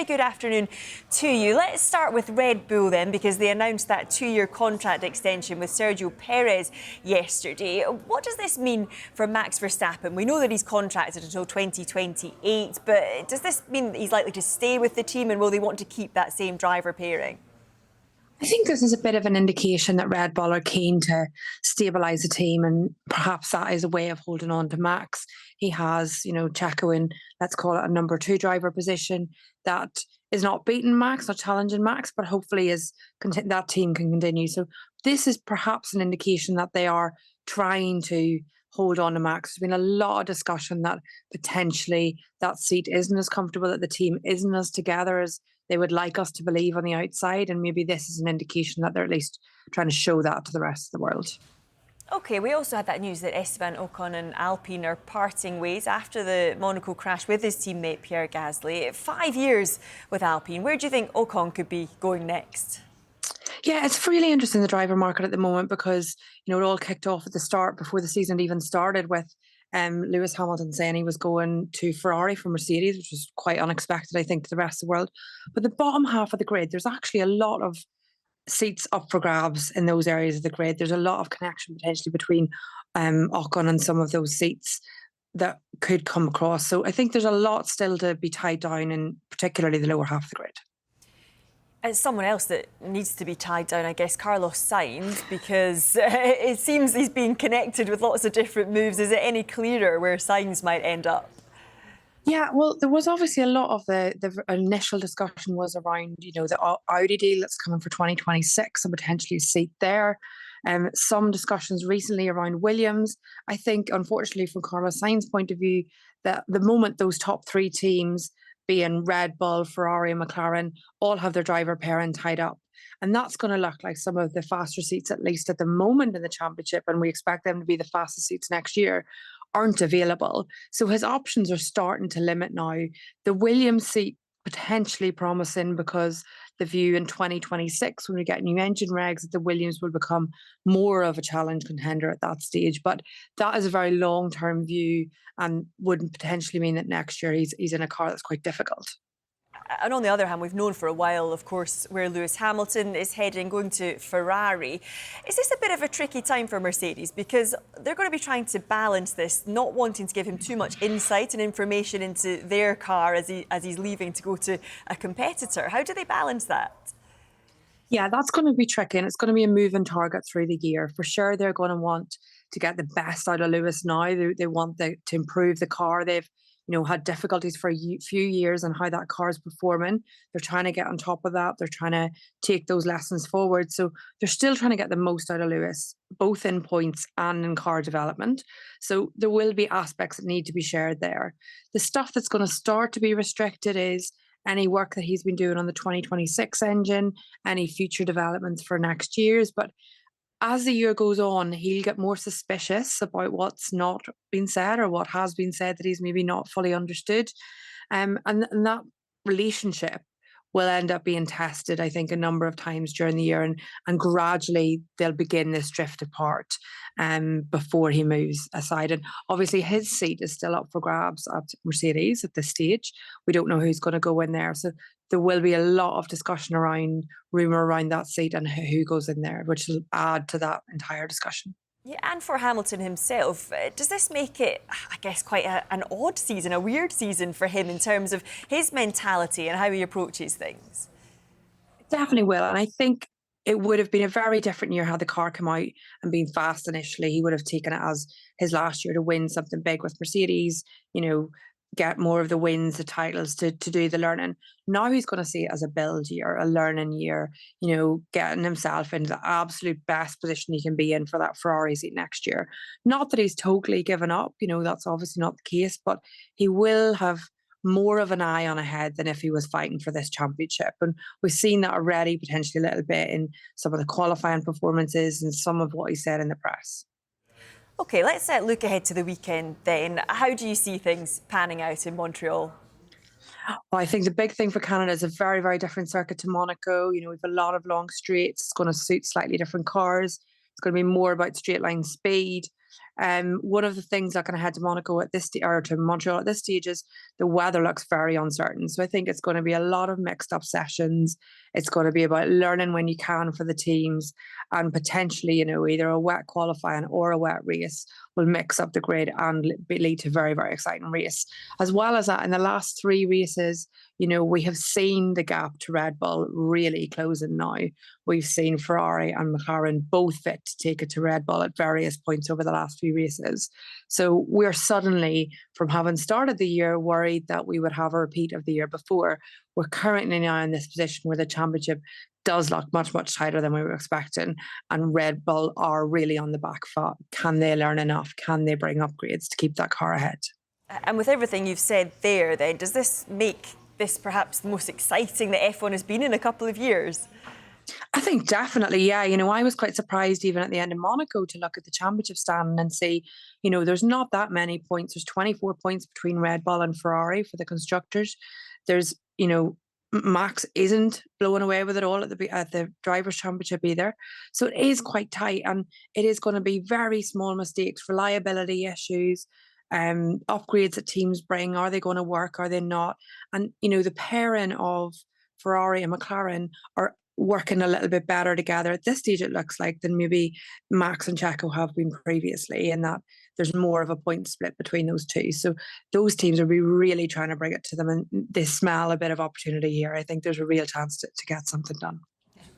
very good afternoon to you. Let's start with Red Bull then, because they announced that 2-year contract extension with Sergio Perez yesterday. What does this mean for Max Verstappen? We know that he's contracted until 2028, but does this mean that he's likely to stay with the team, and will they want to keep that same driver pairing? I think this is a bit of an indication that Red Bull are keen to stabilise the team, and perhaps that is a way of holding on to Max. He has, Checo in, let's call it a number 2 driver position that is not beating Max, not challenging Max, but hopefully that team can continue. So this is perhaps an indication that they are trying to hold on to Max. There's been a lot of discussion that potentially that seat isn't as comfortable, that the team isn't as together as they would like us to believe on the outside, and maybe this is an indication that they're at least trying to show that to the rest of the world. OK, we also had that news that Esteban Ocon and Alpine are parting ways after the Monaco crash with his teammate Pierre Gasly. 5 years with Alpine. Where do you think Ocon could be going next? Yeah, it's really interesting, the driver market at the moment, because it all kicked off at the start before the season even started with Lewis Hamilton saying he was going to Ferrari from Mercedes, which was quite unexpected, I think, to the rest of the world. But the bottom half of the grid, there's actually a lot of seats up for grabs in those areas of the grid. There's a lot of connection potentially between Ocon and some of those seats that could come across. So I think there's a lot still to be tied down in particularly the lower half of the grid. As someone else that needs to be tied down, I guess, Carlos Sainz, because it seems he's being connected with lots of different moves. Is it any clearer where Sainz might end up? Yeah, well, there was obviously a lot of the initial discussion was around, the Audi deal that's coming for 2026 and potentially a seat there. Some discussions recently around Williams. I think, unfortunately, from Carlos Sainz's point of view, that the moment those top 3 teams, being Red Bull, Ferrari and McLaren, all have their driver pairing tied up. And that's going to look like some of the faster seats, at least at the moment in the championship, and we expect them to be the fastest seats next year, aren't available. So his options are starting to limit now. The Williams seat potentially promising, because the view in 2026, when we get new engine regs, that the Williams will become more of a challenge contender at that stage. But that is a very long-term view and would potentially mean that next year he's in a car that's quite difficult. And on the other hand, we've known for a while, of course, where Lewis Hamilton is heading, going to Ferrari. Is this a bit of a tricky time for Mercedes? Because they're going to be trying to balance this, not wanting to give him too much insight and information into their car as he's leaving to go to a competitor. How do they balance that? Yeah, that's going to be tricky, and it's going to be a moving target through the year. For sure, they're going to want to get the best out of Lewis now. They want to improve the car. They've had difficulties for a few years on how that car is performing. They're trying to get on top of that. They're trying to take those lessons forward. So they're still trying to get the most out of Lewis, both in points and in car development. So there will be aspects that need to be shared there. The stuff that's going to start to be restricted is any work that he's been doing on the 2026 engine, any future developments for next year's. But as the year goes on, he'll get more suspicious about what's not been said or what has been said that he's maybe not fully understood. And that relationship will end up being tested, I think, a number of times during the year. And gradually they'll begin this drift apart before he moves aside. And obviously his seat is still up for grabs at Mercedes at this stage. We don't know who's going to go in there. So there will be a lot of discussion around, rumour around that seat and who goes in there, which will add to that entire discussion. Yeah, and for Hamilton himself, does this make it, I guess, quite an odd season, a weird season for him in terms of his mentality and how he approaches things? It definitely will. And I think it would have been a very different year had the car come out and been fast initially. He would have taken it as his last year to win something big with Mercedes, get more of the wins, the titles, to do the learning. Now he's going to see it as a build year, a learning year, getting himself into the absolute best position he can be in for that Ferrari seat next year. Not that he's totally given up, that's obviously not the case, but he will have more of an eye on ahead than if he was fighting for this championship. And we've seen that already potentially a little bit in some of the qualifying performances and some of what he said in the press. OK, let's look ahead to the weekend then. How do you see things panning out in Montreal? Well, I think the big thing for Canada is a very, very different circuit to Monaco. We have a lot of long straights. It's going to suit slightly different cars. It's going to be more about straight line speed. One of the things looking ahead to Monaco at this or to Montreal at this stage is the weather looks very uncertain. So I think it's going to be a lot of mixed up sessions. It's going to be about learning when you can for the teams, and potentially, either a wet qualifying or a wet race will mix up the grid and lead to a very, very exciting race. As well as that, in the last three races, we have seen the gap to Red Bull really closing now. We've seen Ferrari and McLaren both fit to take it to Red Bull at various points over the last few races. So we're suddenly, from having started the year worried that we would have a repeat of the year before, we're currently now in this position where the championship does look much, much tighter than we were expecting. And Red Bull are really on the back foot. Can they learn enough? Can they bring upgrades to keep that car ahead? And with everything you've said there, then, does this make this perhaps the most exciting that F1 has been in a couple of years? I think definitely, yeah. I was quite surprised even at the end of Monaco to look at the championship stand and see, there's not that many points. There's 24 points between Red Bull and Ferrari for the constructors. There's, Max isn't blowing away with it all at the Drivers' Championship either. So it is quite tight, and it is going to be very small mistakes, reliability issues, upgrades that teams bring. Are they going to work? Are they not? And, the pairing of Ferrari and McLaren are working a little bit better together at this stage, it looks like, than maybe Max and Checo have been previously, in that there's more of a point split between those two. So those teams will be really trying to bring it to them, and they smell a bit of opportunity here. I think there's a real chance to get something done.